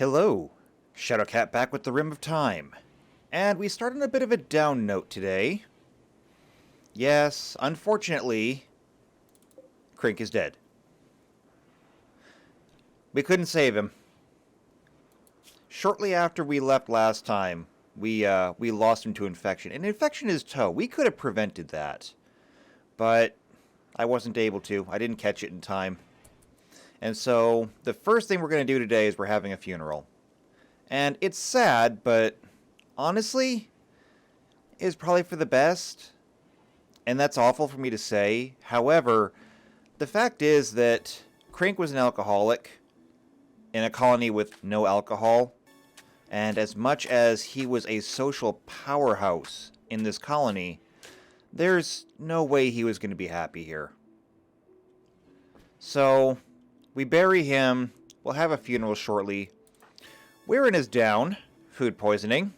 Hello, Shadowcat back with the Rim of Time. And we start on a bit of a down note today. Yes, unfortunately, Krink is dead. We couldn't save him. Shortly after we left last time, we lost him to infection. And infection is toe. We could have prevented that. But I wasn't able to. I didn't catch it in time. And so, the first thing we're going to do today is we're having a funeral. And it's sad, but honestly, it's probably for the best. And that's awful for me to say. However, the fact is that Krink was an alcoholic in a colony with no alcohol. And as much as he was a social powerhouse in this colony, there's no way he was going to be happy here. So, we bury him. We'll have a funeral shortly. Weirin is down. Food poisoning.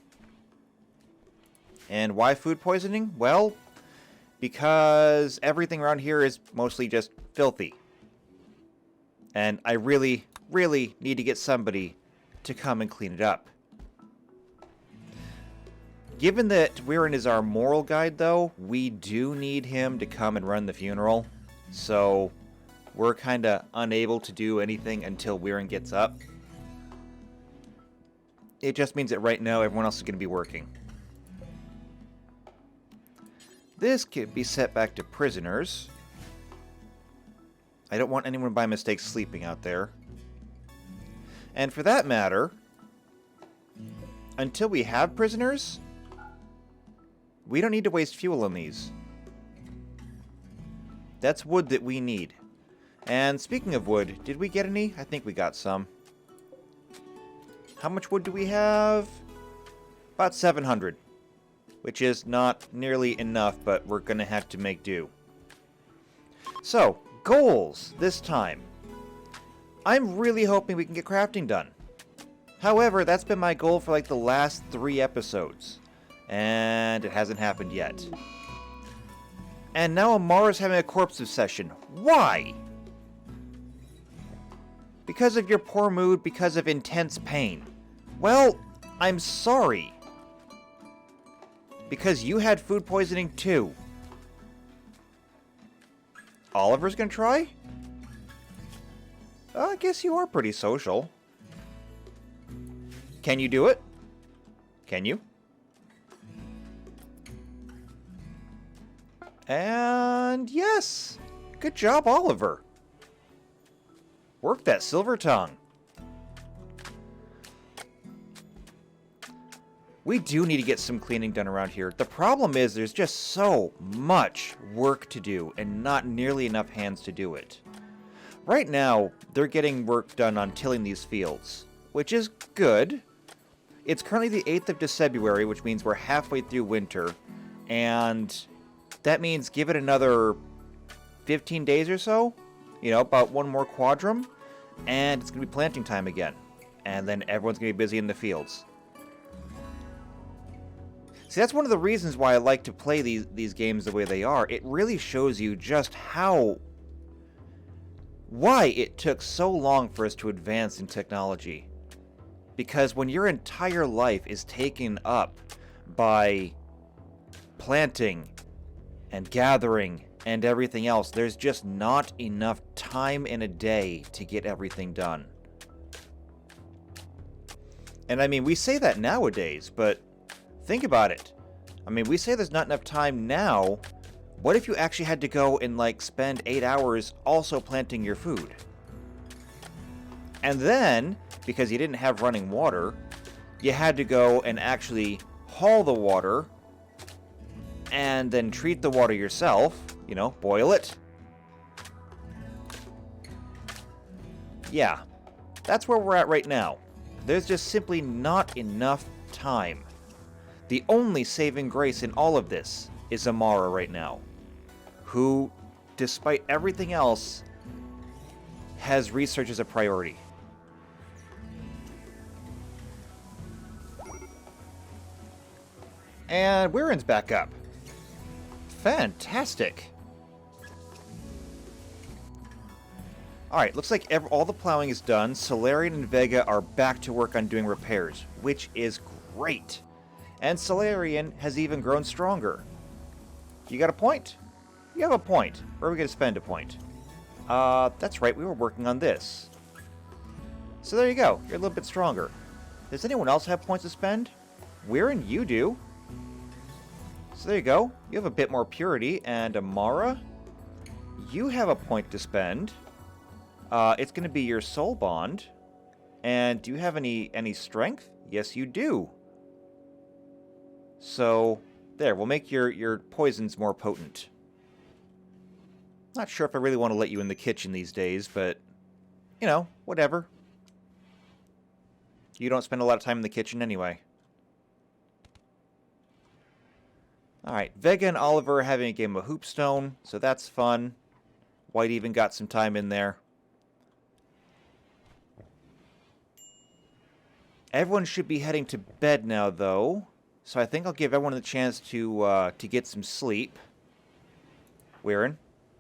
And why food poisoning? Well, because everything around here is mostly just filthy. And I really, really need to get somebody to come and clean it up. Given that Weirin is our moral guide, though, we do need him to come and run the funeral. So we're kind of unable to do anything until Weirin gets up. It just means that right now everyone else is going to be working. This could be set back to prisoners. I don't want anyone by mistake sleeping out there. And for that matter, until we have prisoners, we don't need to waste fuel on these. That's wood that we need. And speaking of wood, did we get any? I think we got some. How much wood do we have? About 700. Which is not nearly enough, but we're going to have to make do. So, goals this time. I'm really hoping we can get crafting done. However, that's been my goal for like the last 3 episodes. And it hasn't happened yet. And now Amara's having a corpse obsession. Why? Because of your poor mood, because of intense pain. Well, I'm sorry. Because you had food poisoning too. Oliver's gonna try? I guess you are pretty social. Can you do it? Can you? And yes! Good job, Oliver. Work that silver tongue. We do need to get some cleaning done around here. The problem is there's just so much work to do and not nearly enough hands to do it. Right now, they're getting work done on tilling these fields, which is good. It's currently the 8th of February, which means we're halfway through winter, and that means give it another 15 days or so, you know, about one more quadrum, and it's going to be planting time again. And then everyone's going to be busy in the fields. See, that's one of the reasons why I like to play these games the way they are. It really shows you just why it took so long for us to advance in technology. Because when your entire life is taken up by planting and gathering and everything else, there's just not enough time in a day to get everything done. And I mean, we say that nowadays, but think about it. I mean, we say there's not enough time now. What if you actually had to go and, like, spend 8 hours also planting your food? And then, because you didn't have running water, you had to go and actually haul the water and then treat the water yourself, you know, boil it. Yeah, that's where we're at right now. There's just simply not enough time. The only saving grace in all of this is Amara right now, who, despite everything else, has research as a priority. And Weirin's back up. Fantastic. Alright, looks like all the plowing is done. Solarian and Vega are back to work on doing repairs, which is great. And Solarian has even grown stronger. You got a point? You have a point. Where are we going to spend a point? That's right, we were working on this. So there you go, you're a little bit stronger. Does anyone else have points to spend? Weirin, you do. So there you go, you have a bit more purity, and Amara, you have a point to spend. It's going to be your soul bond. And do you have any strength? Yes, you do. So, there, we'll make your poisons more potent. Not sure if I really want to let you in the kitchen these days, but, you know, whatever. You don't spend a lot of time in the kitchen anyway. Alright, Vega and Oliver are having a game of Hoopstone, so that's fun. White even got some time in there. Everyone should be heading to bed now, though. So I think I'll give everyone the chance to get some sleep. Weirin,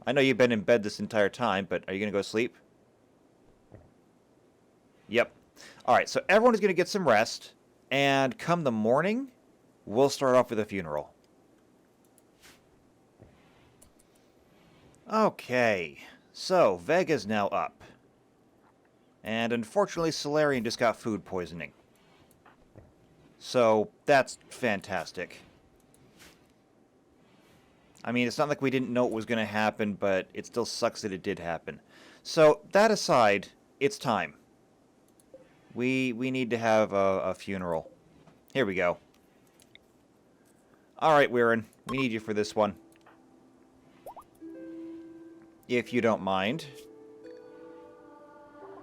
I know you've been in bed this entire time, but are you going to go sleep? Yep. Alright, so everyone is going to get some rest. And come the morning, we'll start off with a funeral. Okay, so Vega's now up. And unfortunately, Solarian just got food poisoning. So, that's fantastic. I mean, it's not like we didn't know it was going to happen, but it still sucks that it did happen. So, that aside, it's time. We need to have a funeral. Here we go. Alright, Weirin, we need you for this one. If you don't mind.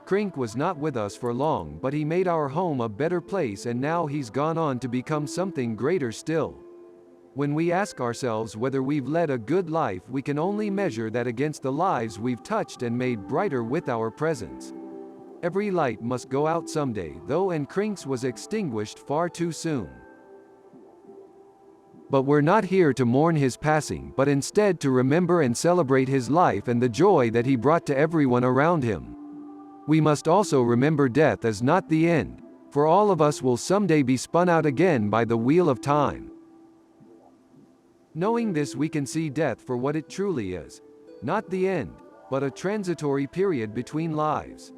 Krink was not with us for long, but he made our home a better place, and now he's gone on to become something greater still. When we ask ourselves whether we've led a good life, we can only measure that against the lives we've touched and made brighter with our presence. Every light must go out someday, though, and Krink's was extinguished far too soon. But we're not here to mourn his passing, but instead to remember and celebrate his life and the joy that he brought to everyone around him. We must also remember death is not the end, for all of us will someday be spun out again by the wheel of time. Knowing this, we can see death for what it truly is. Not the end, but a transitory period between lives.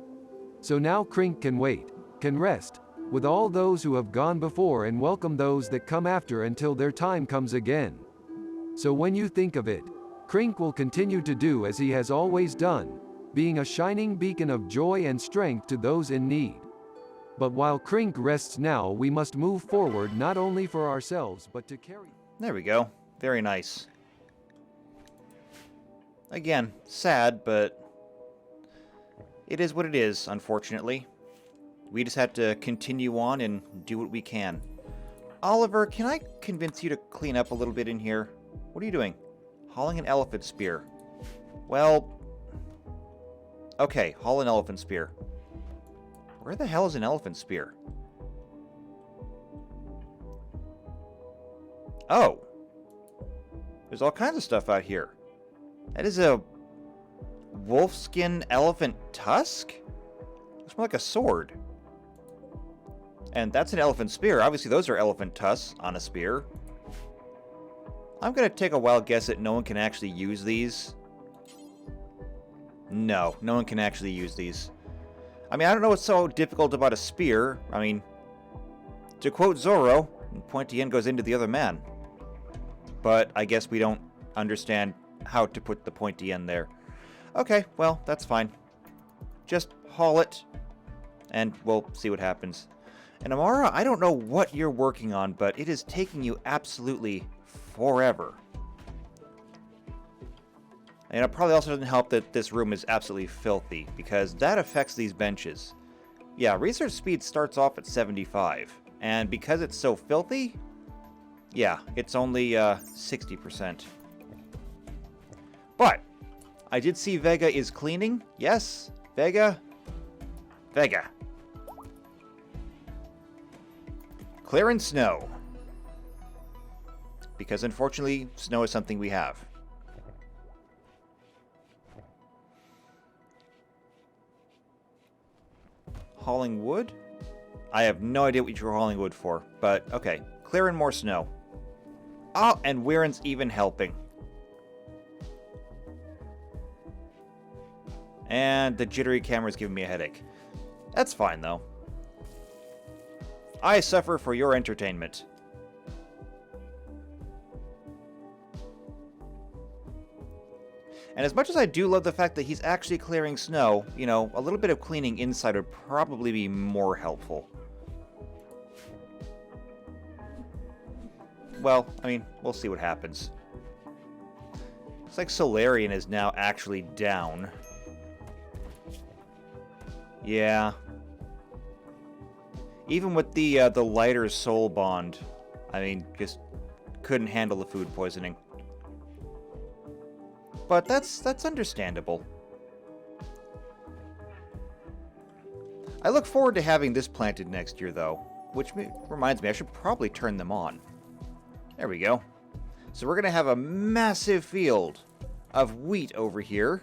So now Krink can wait, can rest, with all those who have gone before, and welcome those that come after until their time comes again. So when you think of it, Krink will continue to do as he has always done, being a shining beacon of joy and strength to those in need. But while Krink rests now, we must move forward not only for ourselves but to carry... There we go. Very nice. Again, sad, but it is what it is, unfortunately. We just have to continue on and do what we can. Oliver, can I convince you to clean up a little bit in here? What are you doing? Hauling an elephant spear. Well... Okay, haul an elephant spear. Where the hell is an elephant spear? Oh. There's all kinds of stuff out here. That is a wolfskin elephant tusk? Looks more like a sword. And that's an elephant spear. Obviously those are elephant tusks on a spear. I'm going to take a wild guess that no one can actually use these. No one can actually use these. I mean, I don't know what's so difficult about a spear. I mean, to quote Zorro, pointy end goes into the other man. But I guess we don't understand how to put the pointy end there. Okay, well, that's fine. Just haul it, and we'll see what happens. And Amara, I don't know what you're working on, but it is taking you absolutely forever. And it probably also doesn't help that this room is absolutely filthy, because that affects these benches. Yeah, research speed starts off at 75, and because it's so filthy, yeah, it's only 60%. But I did see Vega is cleaning. Yes, Vega. Clearing snow. Because unfortunately, snow is something we have. Hauling wood? I have no idea what you're hauling wood for, but okay. Clearing more snow. Oh, and Weiren's even helping. And the jittery camera's giving me a headache. That's fine, though. I suffer for your entertainment. And as much as I do love the fact that he's actually clearing snow, you know, a little bit of cleaning inside would probably be more helpful. Well, I mean, we'll see what happens. Looks like Solarian is now actually down. Yeah. Even with the lighter soul bond, I mean, just couldn't handle the food poisoning. But that's understandable. I look forward to having this planted next year, though. Which reminds me, I should probably turn them on. There we go. So we're going to have a massive field of wheat over here.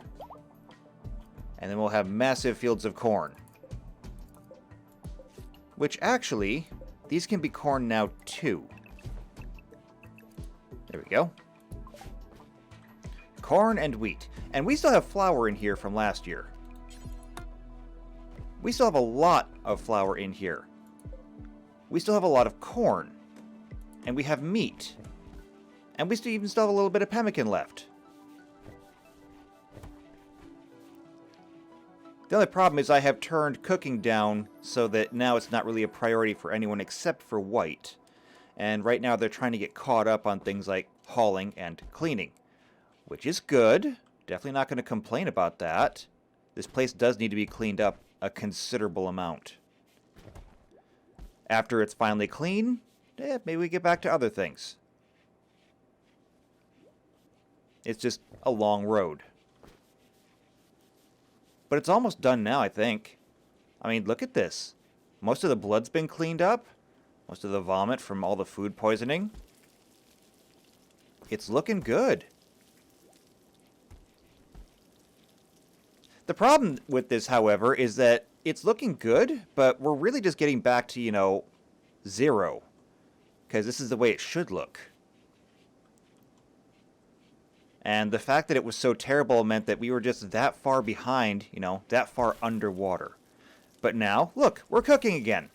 And then we'll have massive fields of corn. Which actually, these can be corn now too. There we go. Corn and wheat. And we still have flour in here from last year. We still have a lot of flour in here. We still have a lot of corn. And we have meat. And we still have a little bit of pemmican left. The only problem is I have turned cooking down so that now it's not really a priority for anyone except for White. And right now they're trying to get caught up on things like hauling and cleaning. Which is good. Definitely not going to complain about that. This place does need to be cleaned up a considerable amount. After it's finally clean, maybe we get back to other things. It's just a long road. But it's almost done now, I think. I mean, look at this. Most of the blood's been cleaned up. Most of the vomit from all the food poisoning. It's looking good. The problem with this, however, is that it's looking good, but we're really just getting back to, you know, 0. Because this is the way it should look. And the fact that it was so terrible meant that we were just that far behind, you know, that far underwater. But now, look, we're cooking again.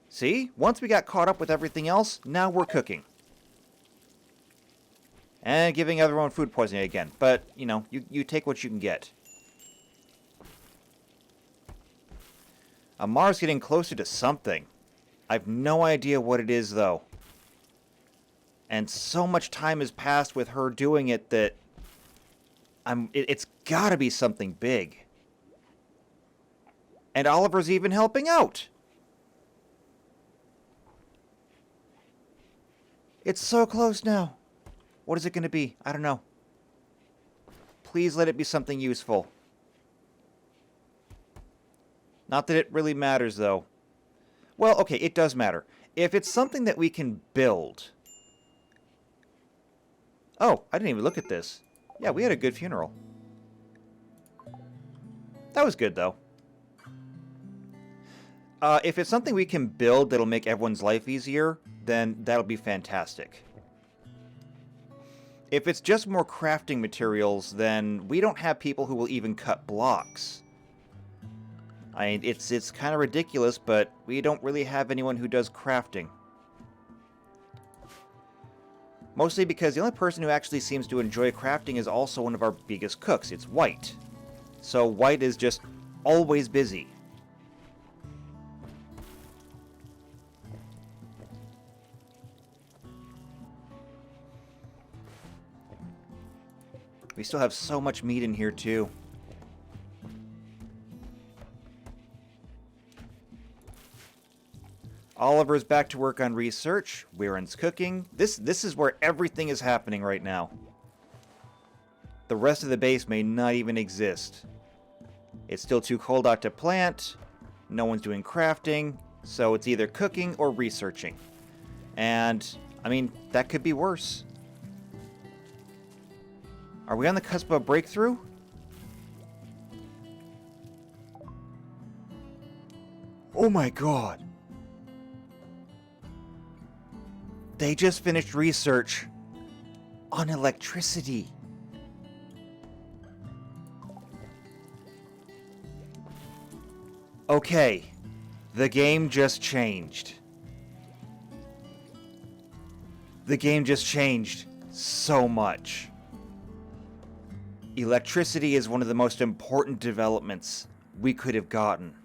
See? Once we got caught up with everything else, now we're cooking. And giving everyone food poisoning again. But, you know, you take what you can get. Amara's getting closer to something. I've no idea what it is, though. And so much time has passed with her doing it that it's gotta be something big. And Oliver's even helping out. It's so close now. What is it going to be? I don't know. Please let it be something useful. Not that it really matters, though. Well, okay, it does matter. If it's something that we can build... Oh, I didn't even look at this. Yeah, we had a good funeral. That was good, though. If it's something we can build that'll make everyone's life easier, then that'll be fantastic. If it's just more crafting materials, then we don't have people who will even cut blocks. I mean, it's kind of ridiculous, but we don't really have anyone who does crafting. Mostly because the only person who actually seems to enjoy crafting is also one of our biggest cooks. It's White. So White is just always busy. We still have so much meat in here, too. Oliver's back to work on research. Weiren's cooking. This is where everything is happening right now. The rest of the base may not even exist. It's still too cold out to plant. No one's doing crafting. So it's either cooking or researching. And, I mean, that could be worse. Are we on the cusp of a breakthrough? Oh my god. They just finished research on electricity. Okay, the game just changed. The game just changed so much. Electricity is one of the most important developments we could have gotten.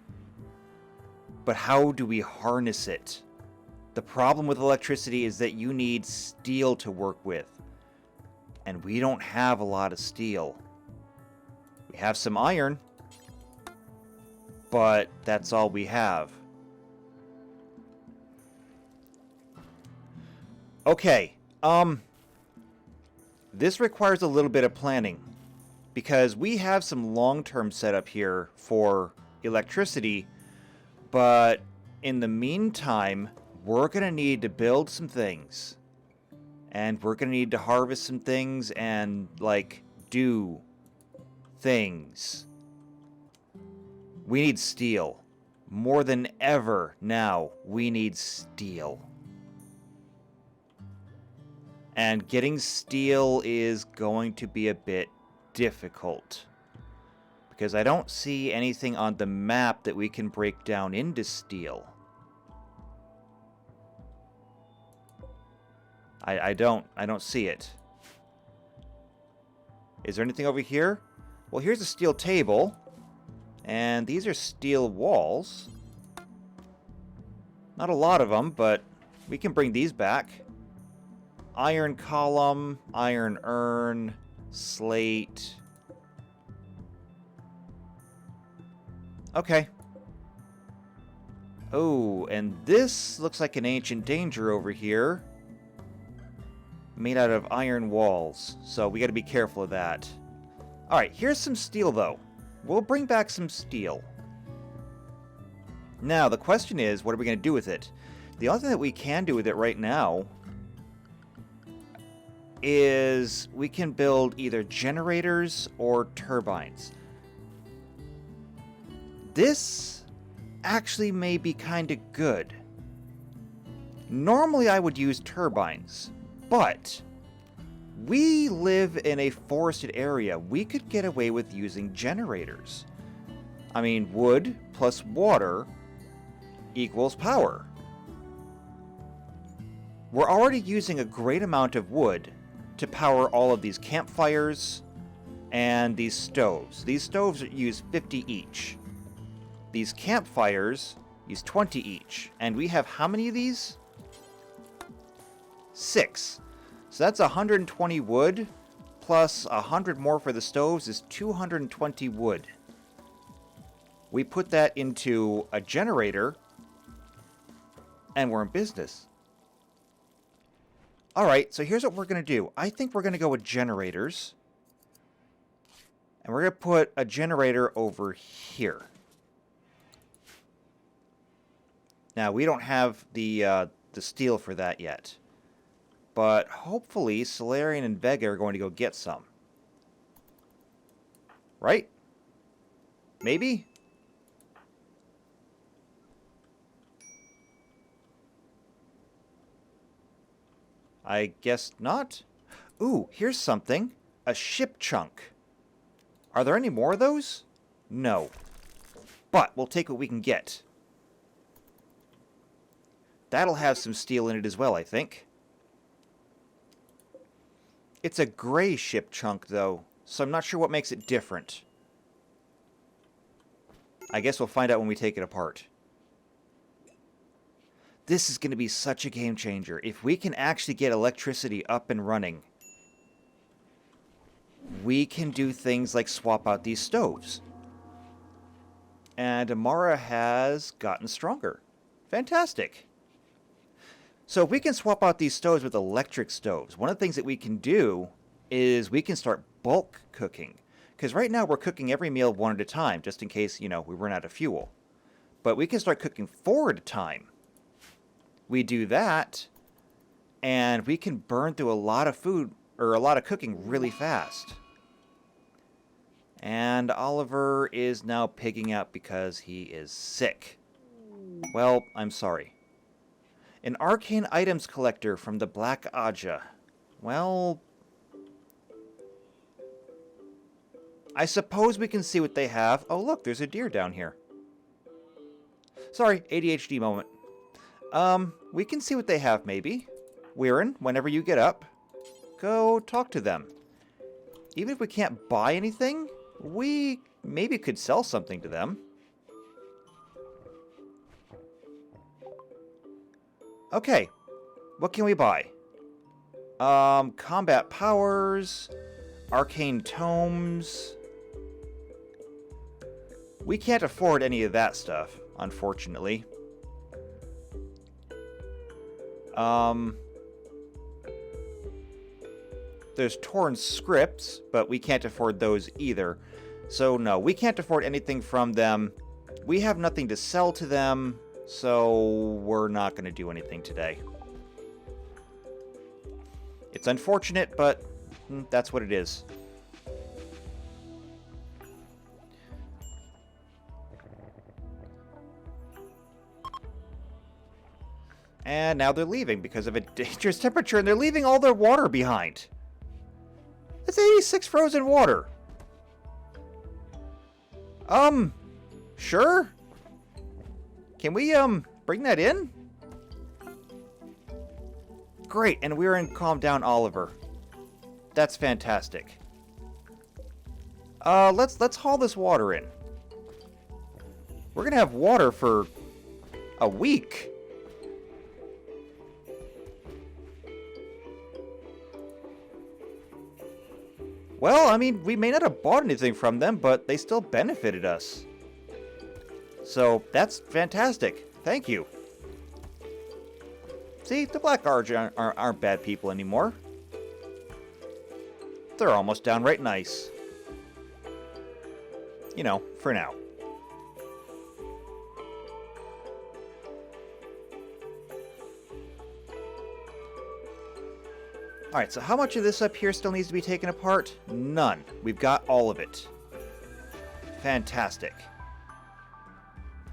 But how do we harness it? The problem with electricity is that you need steel to work with. And we don't have a lot of steel. We have some iron, but that's all we have. Okay, this requires a little bit of planning, because we have some long-term setup here for electricity, but in the meantime, we're going to need to build some things. And we're going to need to harvest some things and, like, do things. We need steel. More than ever now, we need steel. And getting steel is going to be a bit difficult, because I don't see anything on the map that we can break down into steel. I don't see it. Is there anything over here? Well, here's a steel table, and these are steel walls. Not a lot of them, but we can bring these back. Iron column, iron urn, slate. Okay. Oh, and this looks like an ancient danger over here. Made out of iron walls, so we gotta be careful of that. Alright, here's some steel though. We'll bring back some steel. Now, the question is, what are we gonna do with it? The only thing that we can do with it right now is we can build either generators or turbines. This actually may be kind of good. Normally I would use turbines, but we live in a forested area. We could get away with using generators. I mean, wood plus water equals power. We're already using a great amount of wood to power all of these campfires and these stoves. These stoves use 50 each. These campfires use 20 each. And we have how many of these? 6. So that's 120 wood, plus 100 more for the stoves is 220 wood. We put that into a generator, and we're in business. Alright, so here's what we're going to do. I think we're going to go with generators. And we're going to put a generator over here. Now, we don't have the steel for that yet. But hopefully, Solarian and Vega are going to go get some. Right? Maybe? I guess not. Ooh, here's something. A ship chunk. Are there any more of those? No. But we'll take what we can get. That'll have some steel in it as well, I think. It's a gray ship chunk, though, so I'm not sure what makes it different. I guess we'll find out when we take it apart. This is going to be such a game changer. If we can actually get electricity up and running, we can do things like swap out these stoves. And Amara has gotten stronger. Fantastic. So if we can swap out these stoves with electric stoves, one of the things that we can do is we can start bulk cooking. Because right now we're cooking every meal one at a time, just in case, we run out of fuel. But we can start cooking 4 at a time. We do that, and we can burn through a lot of food, or a lot of cooking really fast. And Oliver is now pigging out because he is sick. Well, I'm sorry. An arcane items collector from the Black Aja. Well, I suppose we can see what they have. Oh, look, there's a deer down here. Sorry, ADHD moment. We can see what they have, maybe. Weirin, whenever you get up, go talk to them. Even if we can't buy anything, we maybe could sell something to them. Okay, what can we buy? Combat powers, arcane tomes. We can't afford any of that stuff, unfortunately. There's torn scripts, but we can't afford those either. So no, we can't afford anything from them. We have nothing to sell to them, so we're not going to do anything today. It's unfortunate, but that's what it is. And now they're leaving because of a dangerous temperature, and they're leaving all their water behind. That's 86 frozen water. Sure? Can we, bring that in? Great, and we're in Calm Down Oliver. That's fantastic. Let's haul this water in. We're gonna have water for a week. Well, I mean, we may not have bought anything from them, but they still benefited us. So, that's fantastic. Thank you. See, the Black Guards aren't bad people anymore. They're almost downright nice. You know, for now. Alright, so how much of this up here still needs to be taken apart? None. We've got all of it. Fantastic.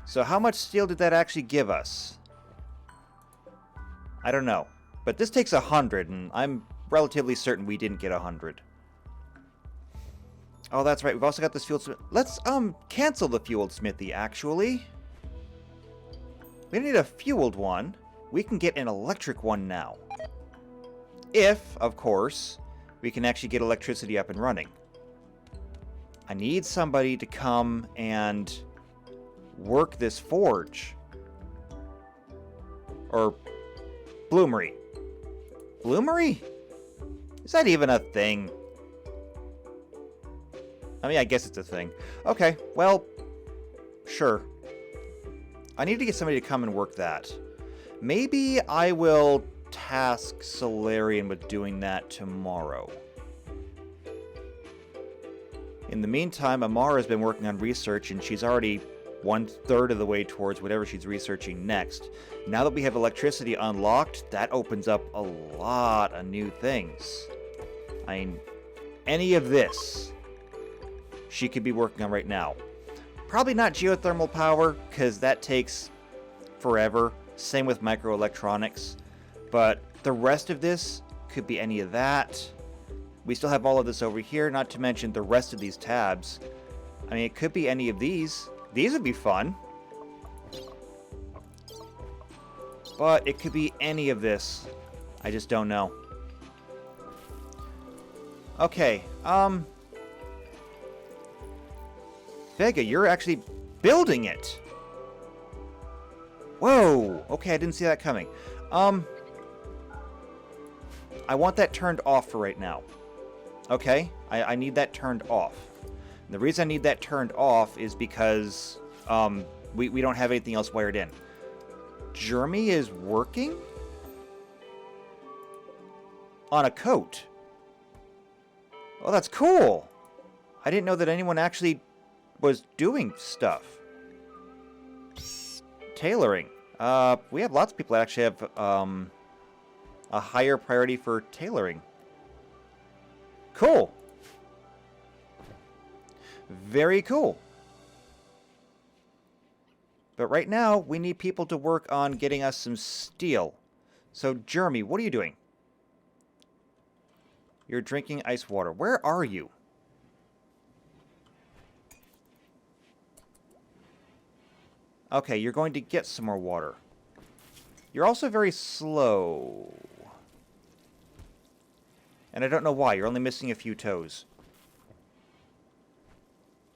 So how much steel did that actually give us? I don't know. But this takes 100, and I'm relatively certain we didn't get 100. Oh, that's right. We've also got this fueled smith. Let's, cancel the fueled smithy, actually. We don't need a fueled one. We can get an electric one now. If, of course, we can actually get electricity up and running. I need somebody to come and work this forge. Or bloomery. Bloomery? Is that even a thing? I mean, I guess it's a thing. Okay, well, sure. I need to get somebody to come and work that. Maybe I will task Solarian with doing that tomorrow. In the meantime, Amara has been working on research, and she's already 1/3 of the way towards whatever she's researching next. Now that we have electricity unlocked, that opens up a lot of new things. I mean, any of this she could be working on right now. Probably not geothermal power, because that takes forever. Same with microelectronics. But the rest of this could be any of that. We still have all of this over here, not to mention the rest of these tabs. I mean, it could be any of these. These would be fun. But it could be any of this. I just don't know. Okay, Vega, you're actually building it! Whoa! Okay, I didn't see that coming. I want that turned off for right now. Okay? I need that turned off. And the reason I need that turned off is because we don't have anything else wired in. Jeremy is working on a coat. Oh, that's cool. I didn't know that anyone actually was doing stuff. Tailoring. We have lots of people that actually have a higher priority for tailoring. Cool. Very cool. But right now, we need people to work on getting us some steel. So, Jeremy, what are you doing? You're drinking ice water. Where are you? Okay, you're going to get some more water. You're also very slow. And I don't know why. You're only missing a few toes.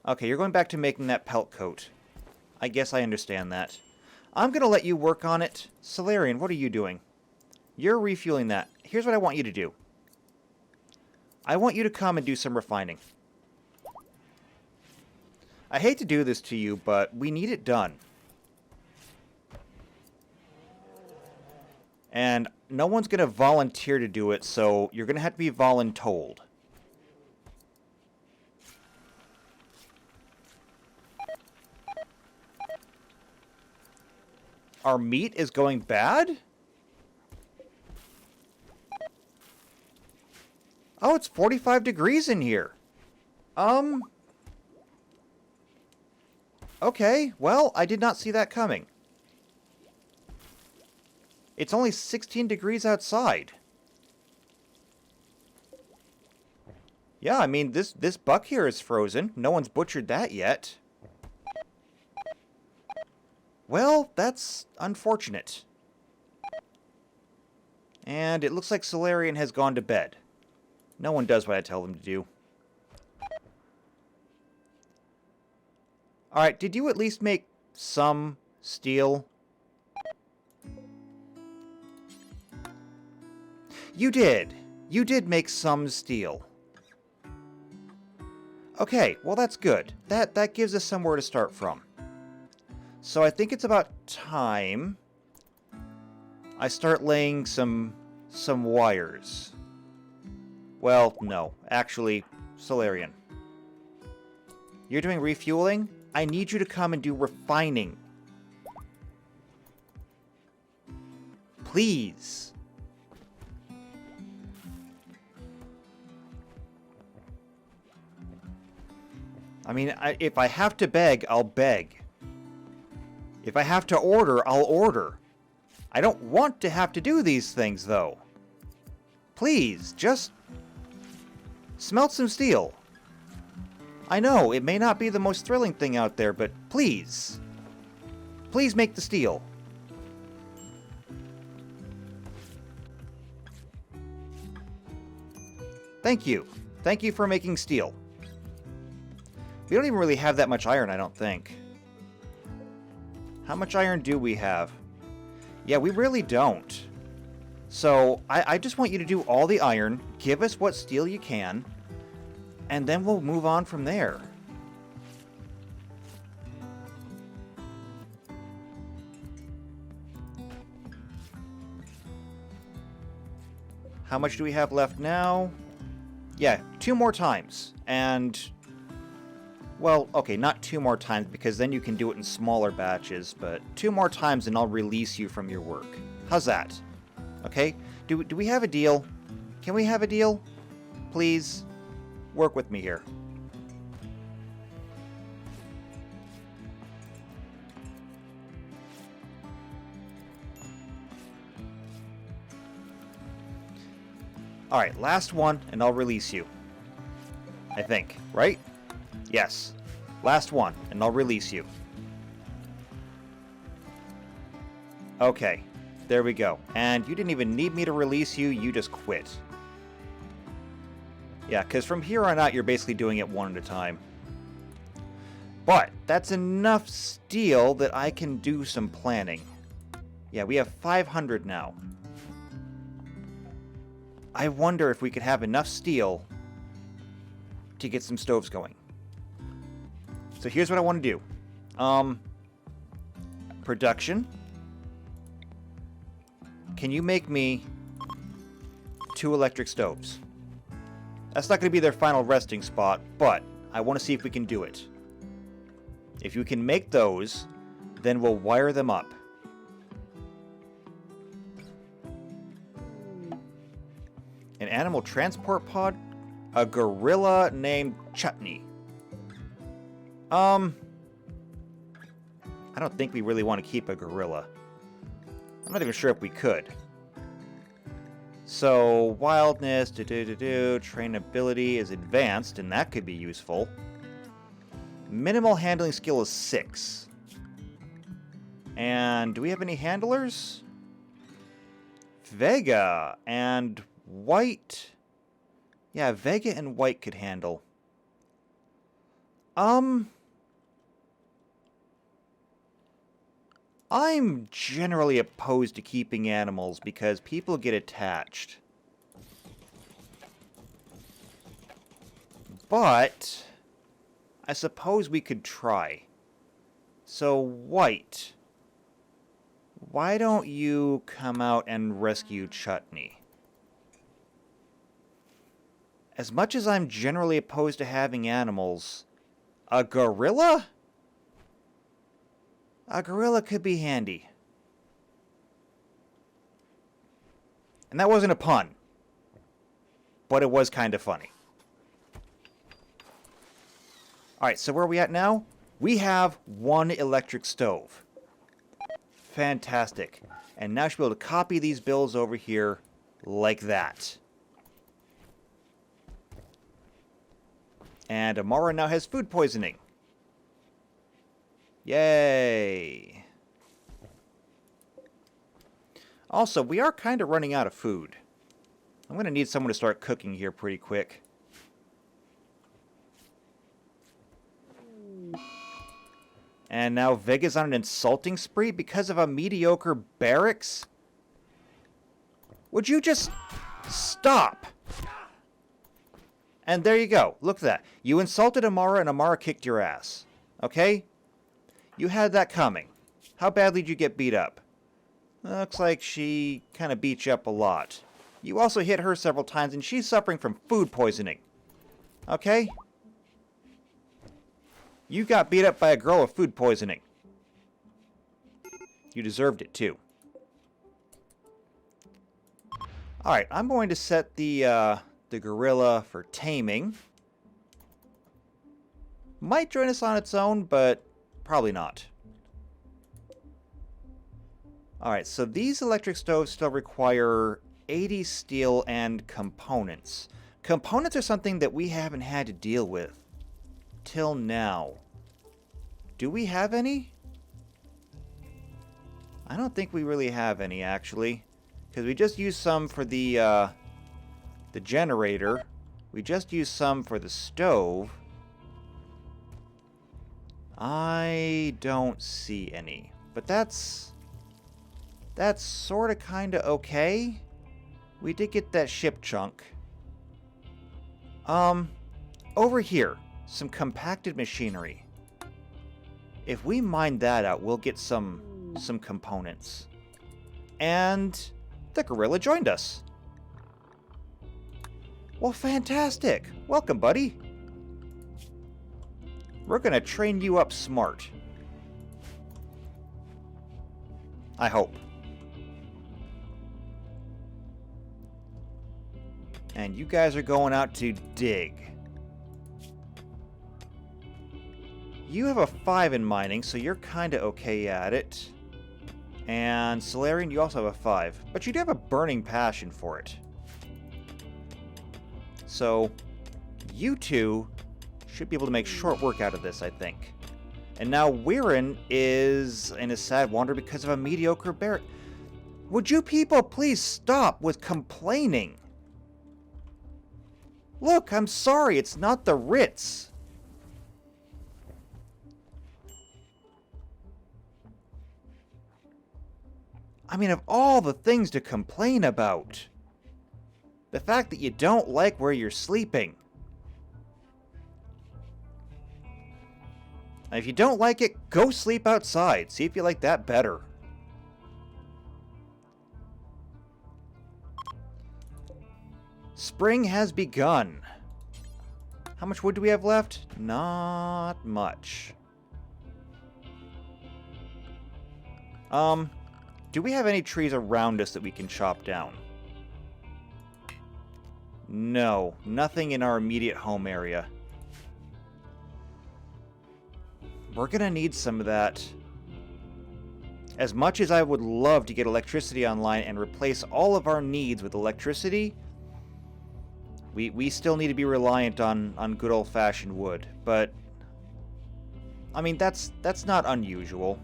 Okay, you're going back to making that pelt coat. I guess I understand that. I'm going to let you work on it. Solarian, what are you doing? You're refueling that. Here's what I want you to do. I want you to come and do some refining. I hate to do this to you, but we need it done. And no one's going to volunteer to do it, so you're going to have to be voluntold. Our meat is going bad? Oh, it's 45 degrees in here. Okay, well, I did not see that coming. It's only 16 degrees outside. Yeah, I mean, this buck here is frozen. No one's butchered that yet. Well, that's unfortunate. And it looks like Solarian has gone to bed. No one does what I tell them to do. Alright, did you at least make some steel? You did. You did make some steel. Okay, well that's good. That gives us somewhere to start from. So I think it's about time I start laying some wires. Well, no. Actually, Solarian. You're doing refueling? I need you to come and do refining. Please. I mean, if I have to beg, I'll beg. If I have to order, I'll order. I don't want to have to do these things, though. Please, just smelt some steel. I know, it may not be the most thrilling thing out there, but please. Please make the steel. Thank you. Thank you for making steel. We don't even really have that much iron, I don't think. How much iron do we have? Yeah, we really don't. So, I just want you to do all the iron, give us what steel you can, and then we'll move on from there. How much do we have left now? Yeah, 2 more times. And, well, okay, not 2 more times, because then you can do it in smaller batches, but 2 more times and I'll release you from your work. How's that? Okay? Do we have a deal? Can we have a deal? Please? Work with me here. Alright, last one, and I'll release you. I think, right? Yes. Last one, and I'll release you. Okay, there we go. And you didn't even need me to release you, you just quit. Yeah, because from here on out, you're basically doing it one at a time. But that's enough steel that I can do some planning. Yeah, we have 500 now. I wonder if we could have enough steel to get some stoves going. So here's what I want to do. Production. Can you make me 2 electric stoves? That's not going to be their final resting spot, but I want to see if we can do it. If you can make those, then we'll wire them up. An animal transport pod? A gorilla named Chutney. I don't think we really want to keep a gorilla. I'm not even sure if we could. So, wildness, trainability is advanced, and that could be useful. Minimal handling skill is 6. And do we have any handlers? Vega and White. Yeah, Vega and White could handle. I'm generally opposed to keeping animals because people get attached. But I suppose we could try. So, White, why don't you come out and rescue Chutney? As much as I'm generally opposed to having animals, a gorilla? A gorilla could be handy. And that wasn't a pun. But it was kind of funny. Alright, so where are we at now? We have 1 electric stove. Fantastic. And now I should be able to copy these bills over here like that. And Amara now has food poisoning. Yay! Also, we are kind of running out of food. I'm going to need someone to start cooking here pretty quick. And now Vega's on an insulting spree because of a mediocre barracks? Would you just stop? And there you go. Look at that. You insulted Amara and Amara kicked your ass. Okay? You had that coming. How badly did you get beat up? Looks like she kind of beat you up a lot. You also hit her several times and she's suffering from food poisoning. Okay? You got beat up by a girl with food poisoning. You deserved it too. Alright, I'm going to set the gorilla for taming. Might join us on its own, but probably not. Alright, so these electric stoves still require 80 steel and components. Components are something that we haven't had to deal with till now. Do we have any? I don't think we really have any, actually. Because we just used some for the generator. We just used some for the stove. I don't see any. But that's sort of kind of okay. We did get that ship chunk. Over here, some compacted machinery. If we mine that out, we'll get some components. And the gorilla joined us. Well, fantastic. Welcome, buddy. We're gonna train you up smart. I hope. And you guys are going out to dig. You have a 5 in mining, so you're kind of okay at it. And Solarian, you also have a 5. But you do have a burning passion for it. So, you two should be able to make short work out of this, I think. And now Weirin is in a sad wander because of a mediocre barrack. Would you people please stop with complaining? Look, I'm sorry, it's not the Ritz. I mean, of all the things to complain about, the fact that you don't like where you're sleeping. And if you don't like it, go sleep outside. See if you like that better. Spring has begun. How much wood do we have left? Not much. Do we have any trees around us that we can chop down? No, nothing in our immediate home area. We're gonna need some of that As much as I would love to get electricity online and replace all of our needs with electricity, we still need to be reliant on good old-fashioned wood. But I mean, that's not unusual.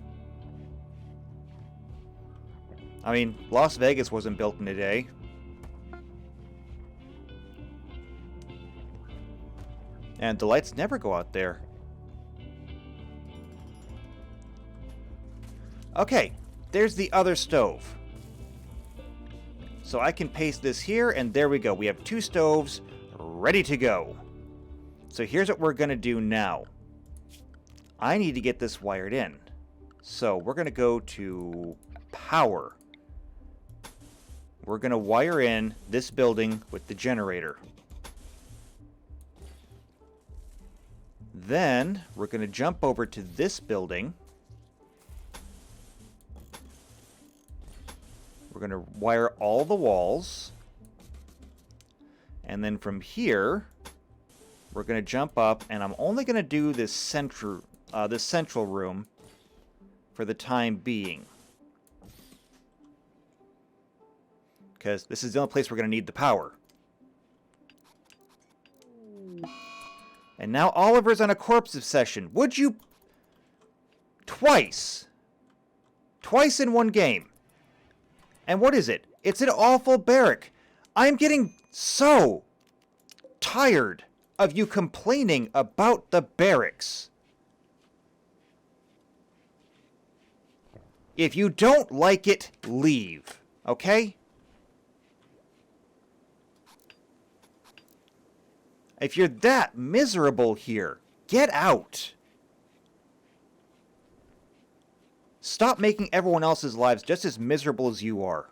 I mean, Las Vegas wasn't built in a day. And the lights never go out there. Okay, there's the other stove. So I can paste this here, and there we go. We have 2 stoves ready to go. So here's what we're going to do now. I need to get this wired in. So we're going to go to power. We're going to wire in this building with the generator. Then we're going to jump over to this building. We're going to wire all the walls. And then from here, we're going to jump up, and I'm only going to do this central room for the time being. Because this is the only place we're going to need the power. And now Oliver's on a corpse obsession. Would you... Twice. Twice in one game. And what is it? It's an awful barrack. I'm getting so tired of you complaining about the barracks. If you don't like it, leave. Okay? If you're that miserable here, get out. Stop making everyone else's lives just as miserable as you are.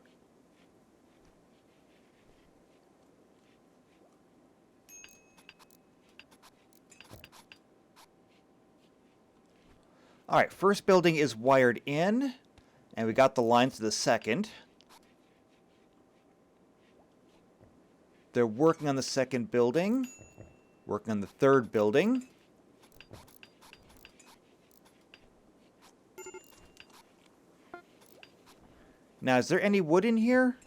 Alright, first building is wired in, and we got the lines to the second. They're working on the second building. Working on the third building. Now, is there any wood in here?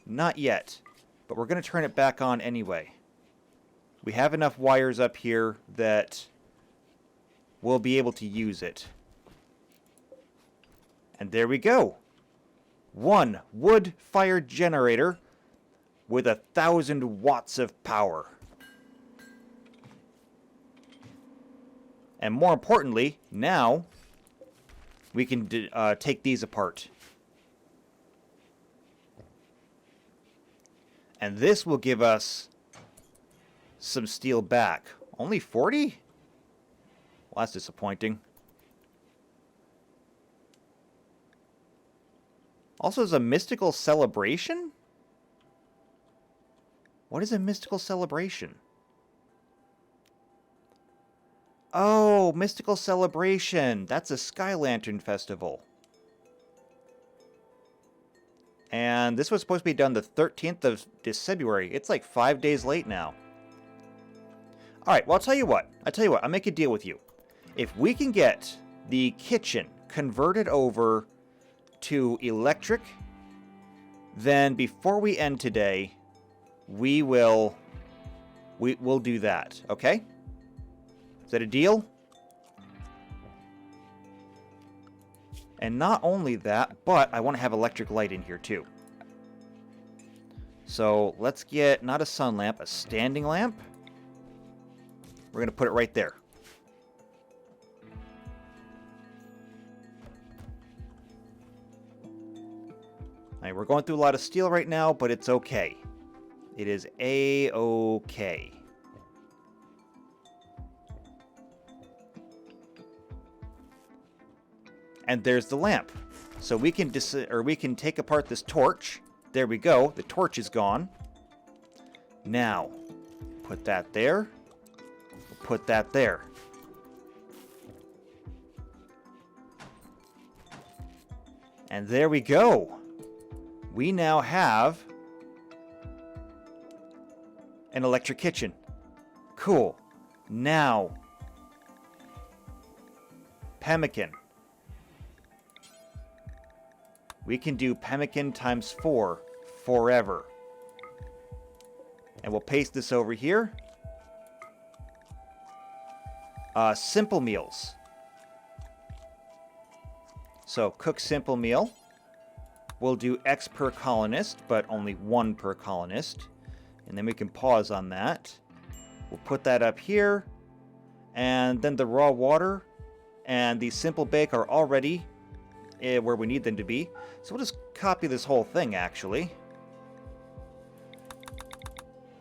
Not yet. But we're going to turn it back on anyway. We have enough wires up here that we'll be able to use it. And there we go. 1 wood-fired generator with 1,000 watts of power. And more importantly, now we can take these apart. And this will give us some steel back. Only 40? Well, that's disappointing. Also, there's a mystical celebration? What is a mystical celebration? Oh, mystical celebration. That's a Sky Lantern Festival. And this was supposed to be done the 13th of this February. It's like 5 days late now. Alright, well, I'll tell you what. I'll make a deal with you. If we can get the kitchen converted over to electric, then before we end today, we'll do that, okay? Is that a deal? And not only that, but I want to have electric light in here too. So let's get, not a sun lamp, a standing lamp. We're going to put it right there. Alright, we're going through a lot of steel right now, but it's okay. It is A-okay. And there's the lamp. So we can take apart this torch. There we go. The torch is gone. Now, put that there. Put that there. And there we go. We now have an electric kitchen. Cool. Now, pemmican. We can do pemmican times 4 forever. And we'll paste this over here. Simple meals. So cook simple meal. We'll do X per colonist, but only 1 per colonist. And then we can pause on that. We'll put that up here. And then the raw water and the simple bake are already where we need them to be. So we'll just copy this whole thing, actually.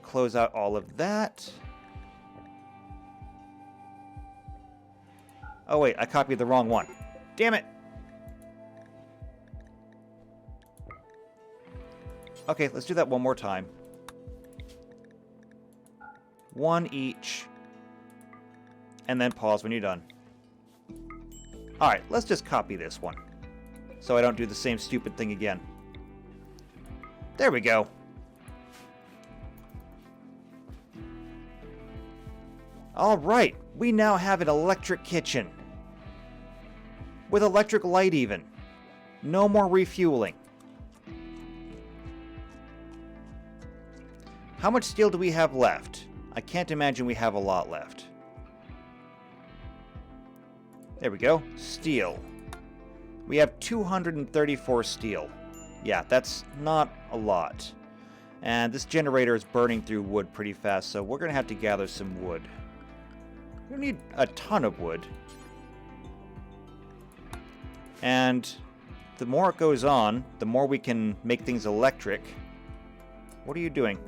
Close out all of that. Oh wait, I copied the wrong one. Damn it! Okay, let's do that one more time. 1 each. And then pause when you're done. Alright, let's just copy this one, so I don't do the same stupid thing again. There we go. Alright, we now have an electric kitchen. With electric light even. No more refueling. How much steel do we have left? I can't imagine we have a lot left. There we go. Steel. We have 234 steel. Yeah, that's not a lot. And this generator is burning through wood pretty fast, so we're going to have to gather some wood. We don't need a ton of wood. And the more it goes on, the more we can make things electric. What are you doing?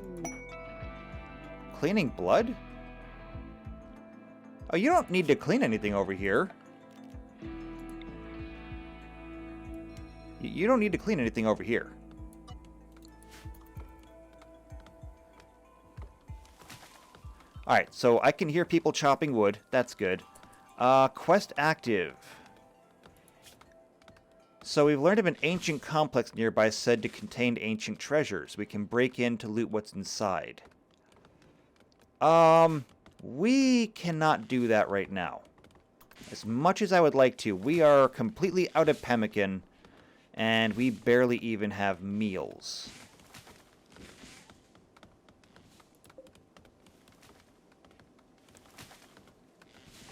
Cleaning blood? Oh, you don't need to clean anything over here. You don't need to clean anything over here. Alright, so I can hear people chopping wood. That's good. Quest active. So we've learned of an ancient complex nearby said to contain ancient treasures. We can break in to loot what's inside. We cannot do that right now. As much as I would like to, we are completely out of pemmican, and we barely even have meals.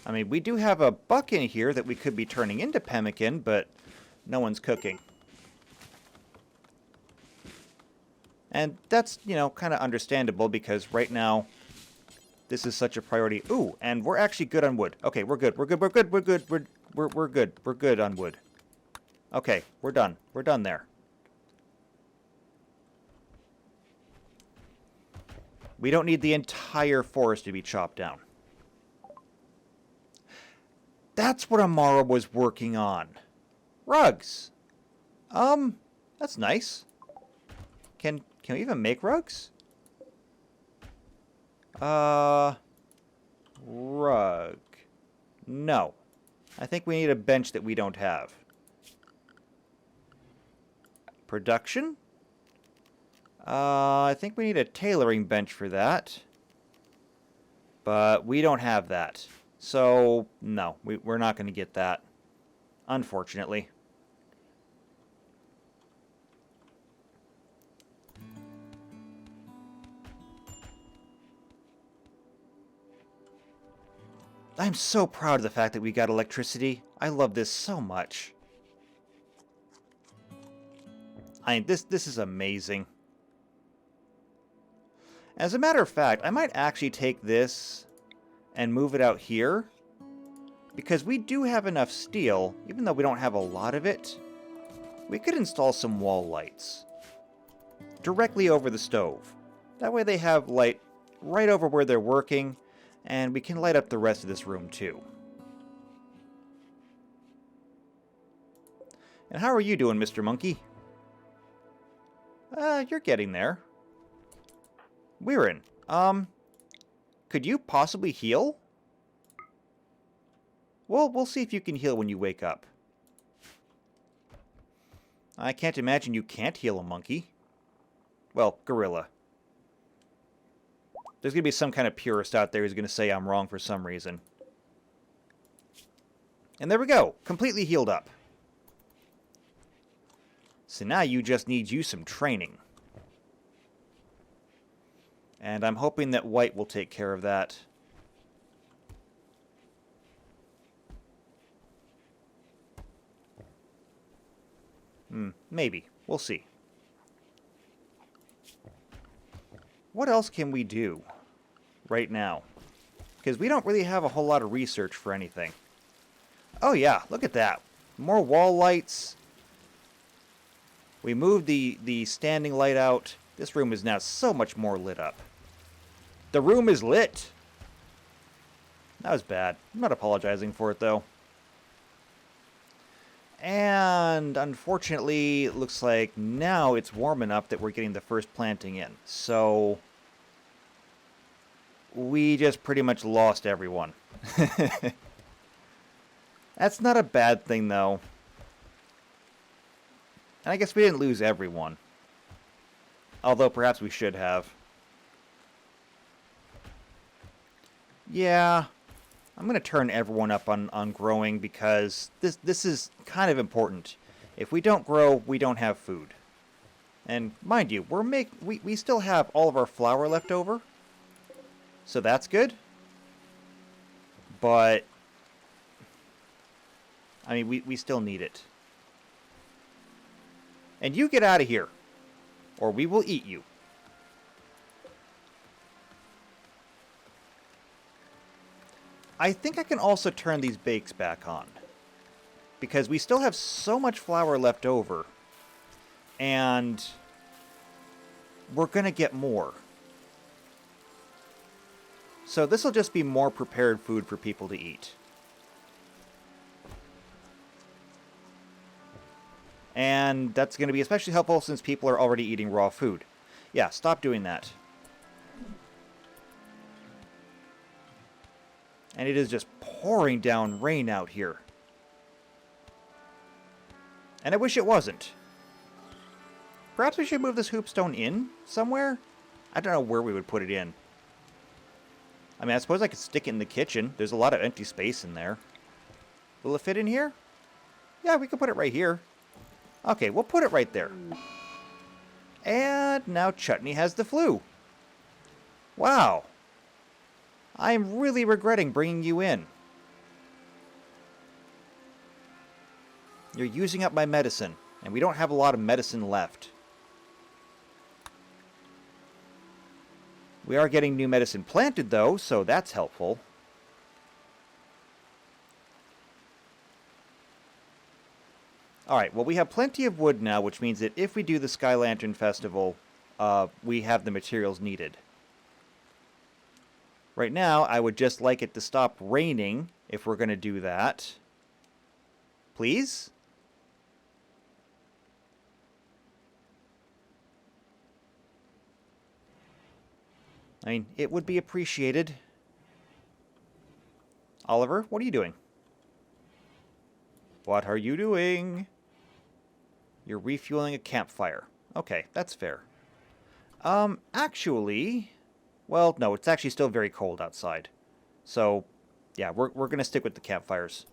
I mean, we do have a buck in here that we could be turning into pemmican, but no one's cooking. And that's, you know, kind of understandable because right now this is such a priority. Ooh, and we're actually good on wood. Okay, we're good. We're good. We're good. We're good. We're good. We're good on wood. Okay, we're done. We're done there. We don't need the entire forest to be chopped down. That's what Amara was working on. Rugs. That's nice. Can we even make rugs? Rug. No. I think we need a bench that we don't have. Production? I think we need a tailoring bench for that. But we don't have that. So, no, we're not going to get that. Unfortunately. I'm so proud of the fact that we got electricity. I love this so much. This is amazing. As a matter of fact, I might actually take this and move it out here, because we do have enough steel, even though we don't have a lot of it. We could install some wall lights directly over the stove. That way they have light right over where they're working, and we can light up the rest of this room too. And how are you doing, Mr. Monkey? You're getting there. Weirin, could you possibly heal? Well, we'll see if you can heal when you wake up. I can't imagine you can't heal a monkey. Well, gorilla. There's going to be some kind of purist out there who's going to say I'm wrong for some reason. And there we go. Completely healed up. So now you just need you some training. And I'm hoping that white will take care of that. Maybe. We'll see. What else can we do right now? Because we don't really have a whole lot of research for anything. Oh yeah, look at that. More wall lights. We moved the standing light out. This room is now so much more lit up. The room is lit! That was bad. I'm not apologizing for it, though. And unfortunately, it looks like now it's warm enough that we're getting the first planting in. So we just pretty much lost everyone. That's not a bad thing, though. And I guess we didn't lose everyone. Although perhaps we should have. Yeah. I'm going to turn everyone up on growing because this is kind of important. If we don't grow, we don't have food. And mind you, we still have all of our flour left over. So that's good. But I mean, we still need it. And you get out of here, or we will eat you. I think I can also turn these bakes back on, because we still have so much flour left over, and we're going to get more. So this will just be more prepared food for people to eat. And that's going to be especially helpful since people are already eating raw food. Yeah, stop doing that. And it is just pouring down rain out here. And I wish it wasn't. Perhaps we should move this hoopstone in somewhere? I don't know where we would put it in. I mean, I suppose I could stick it in the kitchen. There's a lot of empty space in there. Will it fit in here? Yeah, we can put it right here. Okay, we'll put it right there. And now Chutney has the flu. Wow. I'm really regretting bringing you in. You're using up my medicine, and we don't have a lot of medicine left. We are getting new medicine planted, though, so that's helpful. Alright, well, we have plenty of wood now, which means that if we do the Sky Lantern Festival, we have the materials needed. Right now, I would just like it to stop raining if we're going to do that. Please? I mean, it would be appreciated. Oliver, what are you doing? What are you doing? You're refueling a campfire. Okay, that's fair. Actually... Well, no, it's actually still very cold outside. So, yeah, we're going to stick with the campfires.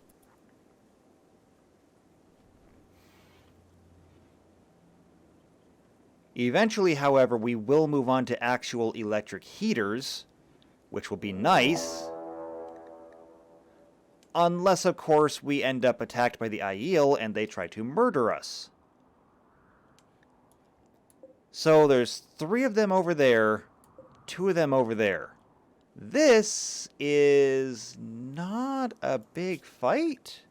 Eventually, however, we will move on to actual electric heaters, which will be nice. Unless, of course, we end up attacked by the Aiel and they try to murder us. So there's 3 of them over there, 2 of them over there. This is not a big fight.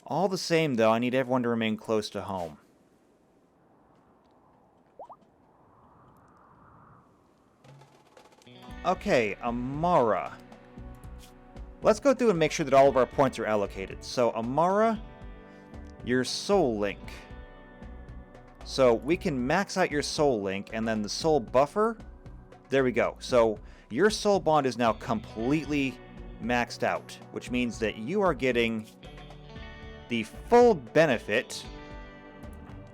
All the same, though, I need everyone to remain close to home. Okay, Amara. Let's go through and make sure that all of our points are allocated. So, Amara, your soul link. So, we can max out your soul link, and then the soul buffer. There we go. So, your soul bond is now completely maxed out, which means that you are getting the full benefit,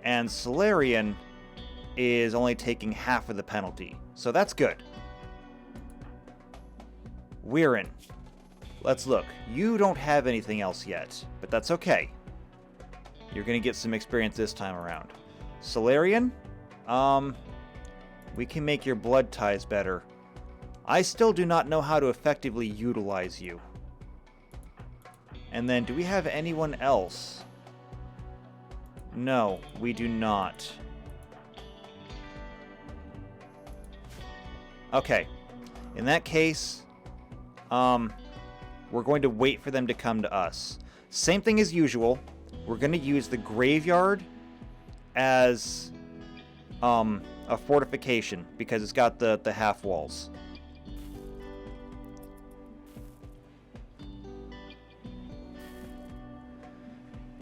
and Solarian is only taking half of the penalty. So, that's good. Weirin. Let's look. You don't have anything else yet, but that's okay. You're going to get some experience this time around. Solarian? We can make your blood ties better. I still do not know how to effectively utilize you. And then, do we have anyone else? No, we do not. Okay. In that case, we're going to wait for them to come to us. Same thing as usual. We're going to use the graveyard as a fortification because it's got the half walls.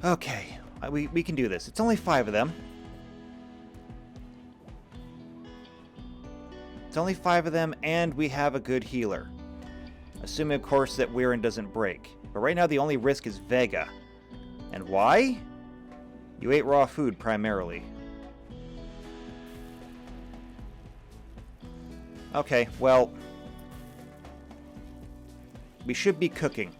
Okay, we can do this. It's only 5 of them. It's only 5 of them, and we have a good healer. Assuming, of course, that Weirin doesn't break. But right now, the only risk is Vega. And why? You ate raw food, primarily. Okay, well... we should be cooking.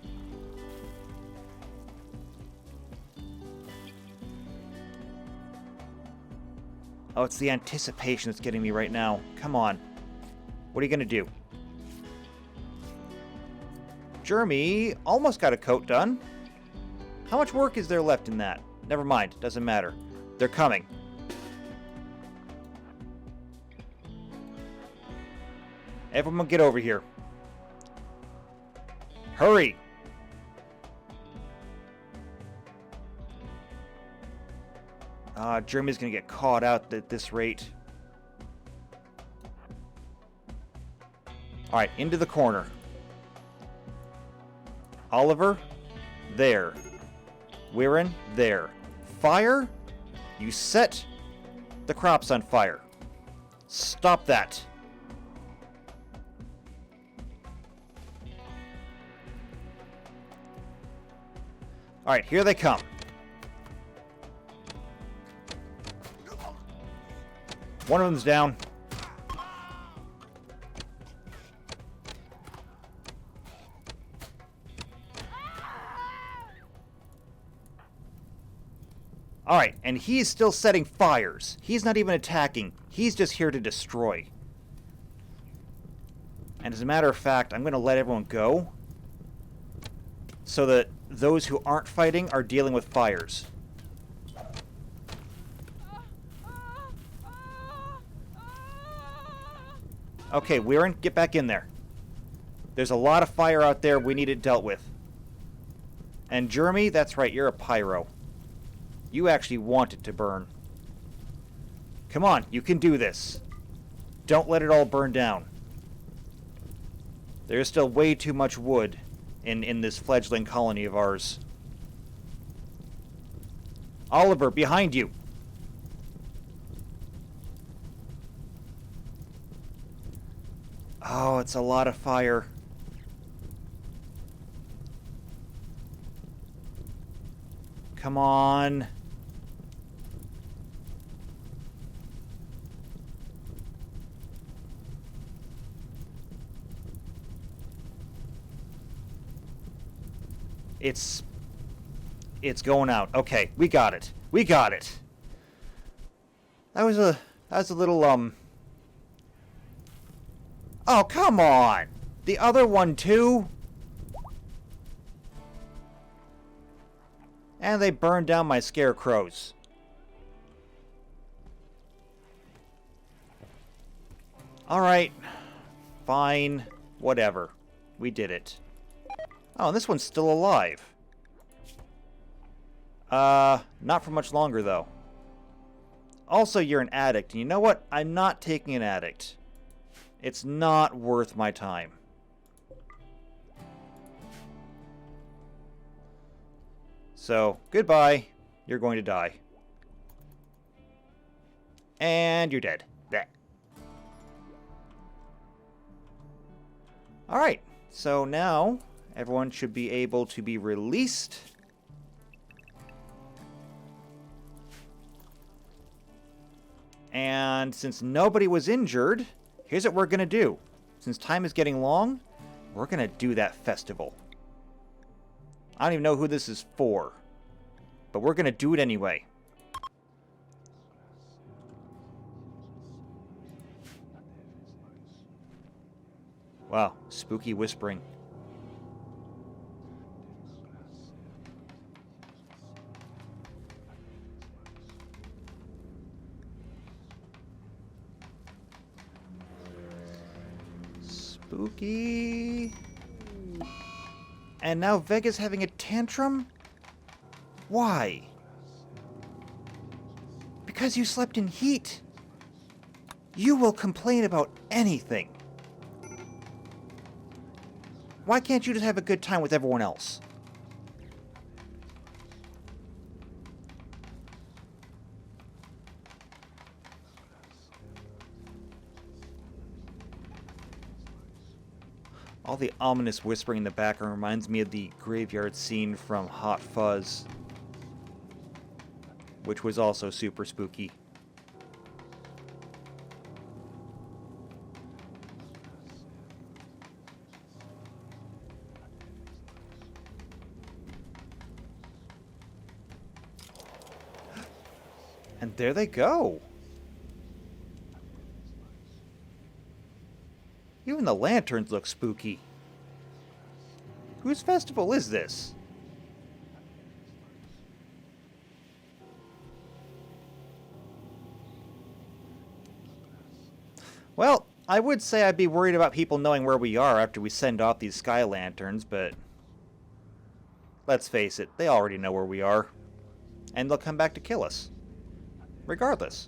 Oh, it's the anticipation that's getting me right now. Come on. What are you going to do? Jeremy almost got a coat done. How much work is there left in that? Never mind. Doesn't matter. They're coming. Everyone get over here. Hurry! Jeremy's gonna get caught out at this rate. Alright, into the corner. Oliver, there. Weirin, there. Fire? You set the crops on fire. Stop that. Alright, here they come. One of them's down. Alright, and he's still setting fires. He's not even attacking. He's just here to destroy. And as a matter of fact, I'm going to let everyone go so that those who aren't fighting are dealing with fires. Okay, Weirin, get back in there. There's a lot of fire out there. We need it dealt with. And Jeremy, that's right, you're a pyro. You actually want it to burn. Come on, you can do this. Don't let it all burn down. There's still way too much wood in this fledgling colony of ours. Oliver, behind you. Oh, it's a lot of fire. Come on. It's going out. Okay, we got it. We got it. That was a little Oh, come on! The other one, too? And they burned down my scarecrows. Alright. Fine. Whatever. We did it. Oh, and this one's still alive. Not for much longer, though. Also, you're an addict. And you know what? I'm not taking an addict. It's not worth my time. So, goodbye. You're going to die. And you're dead. Blech. Alright, so now everyone should be able to be released. And since nobody was injured, here's what we're going to do. Since time is getting long, we're going to do that festival. I don't even know who this is for. But we're gonna do it anyway. Wow, spooky whispering. Spooky. And now Vega's having a tantrum? Why? Because you slept in heat. You will complain about anything. Why can't you just have a good time with everyone else? All the ominous whispering in the background reminds me of the graveyard scene from Hot Fuzz, which was also super spooky. And there they go. Even the lanterns look spooky. Whose festival is this? Well, I would say I'd be worried about people knowing where we are after we send off these sky lanterns, but let's face it, they already know where we are. And they'll come back to kill us. Regardless.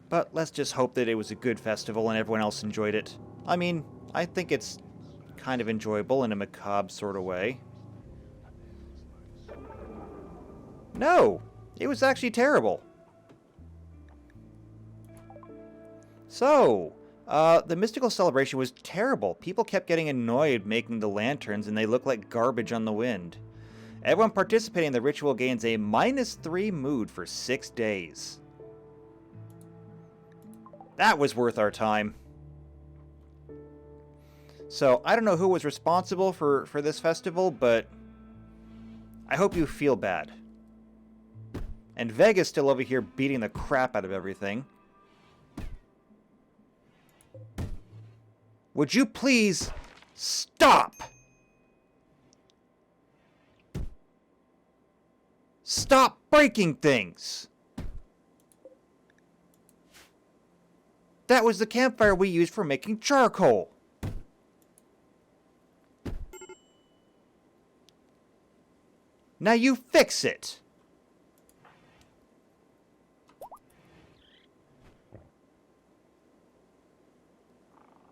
But let's just hope that it was a good festival and everyone else enjoyed it. I mean, I think it's kind of enjoyable in a macabre sort of way. No! It was actually terrible. So, the mystical celebration was terrible. People kept getting annoyed making the lanterns and they looked like garbage on the wind. Everyone participating in the ritual gains a -3 mood for 6 days. That was worth our time. So, I don't know who was responsible for this festival, but I hope you feel bad. And Vega's still over here beating the crap out of everything. Would you please stop? Stop breaking things! That was the campfire we used for making charcoal. Now you fix it.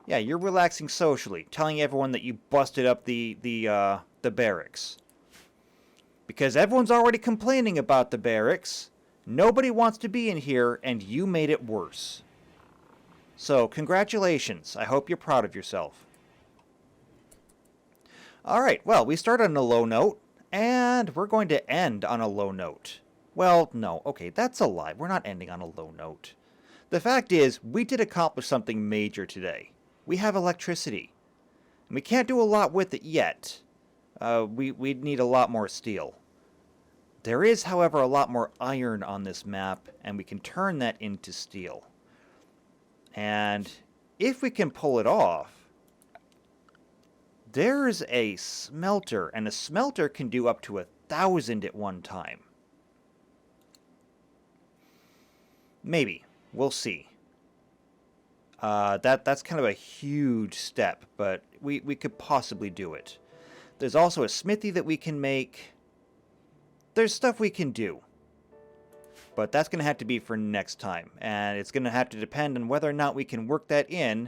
Yeah, you're relaxing socially, telling everyone that you busted up the barracks. Because everyone's already complaining about the barracks. Nobody wants to be in here, and you made it worse. So, congratulations. I hope you're proud of yourself. Alright, well, we started on a low note, and we're going to end on a low note. Well, no, okay, that's a lie. We're not ending on a low note. The fact is, we did accomplish something major today. We have electricity. And we can't do a lot with it yet. We'd need a lot more steel. There is, however, a lot more iron on this map, and we can turn that into steel. And if we can pull it off, there's a smelter, and a smelter can do up to 1,000 at one time. Maybe. We'll see. That's kind of a huge step, but we could possibly do it. There's also a smithy that we can make. There's stuff we can do. But that's going to have to be for next time. And it's going to have to depend on whether or not we can work that in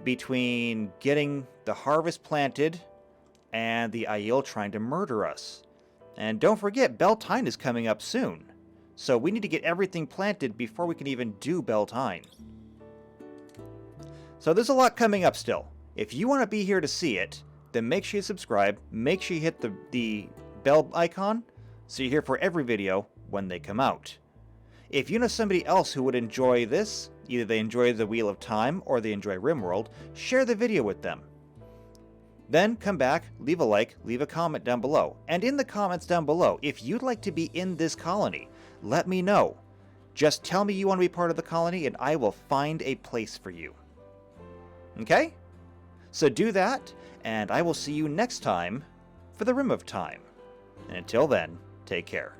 between getting the harvest planted and the Aiel trying to murder us. And don't forget, Beltane is coming up soon. So we need to get everything planted before we can even do Beltane. So there's a lot coming up still. If you want to be here to see it, then make sure you subscribe. Make sure you hit the bell icon so you're here for every video when they come out. If you know somebody else who would enjoy this, either they enjoy the Wheel of Time or they enjoy RimWorld, share the video with them. Then come back, leave a like, leave a comment down below. And in the comments down below, if you'd like to be in this colony, let me know. Just tell me you want to be part of the colony and I will find a place for you. Okay? So do that, and I will see you next time for the Rim of Time. And until then, take care.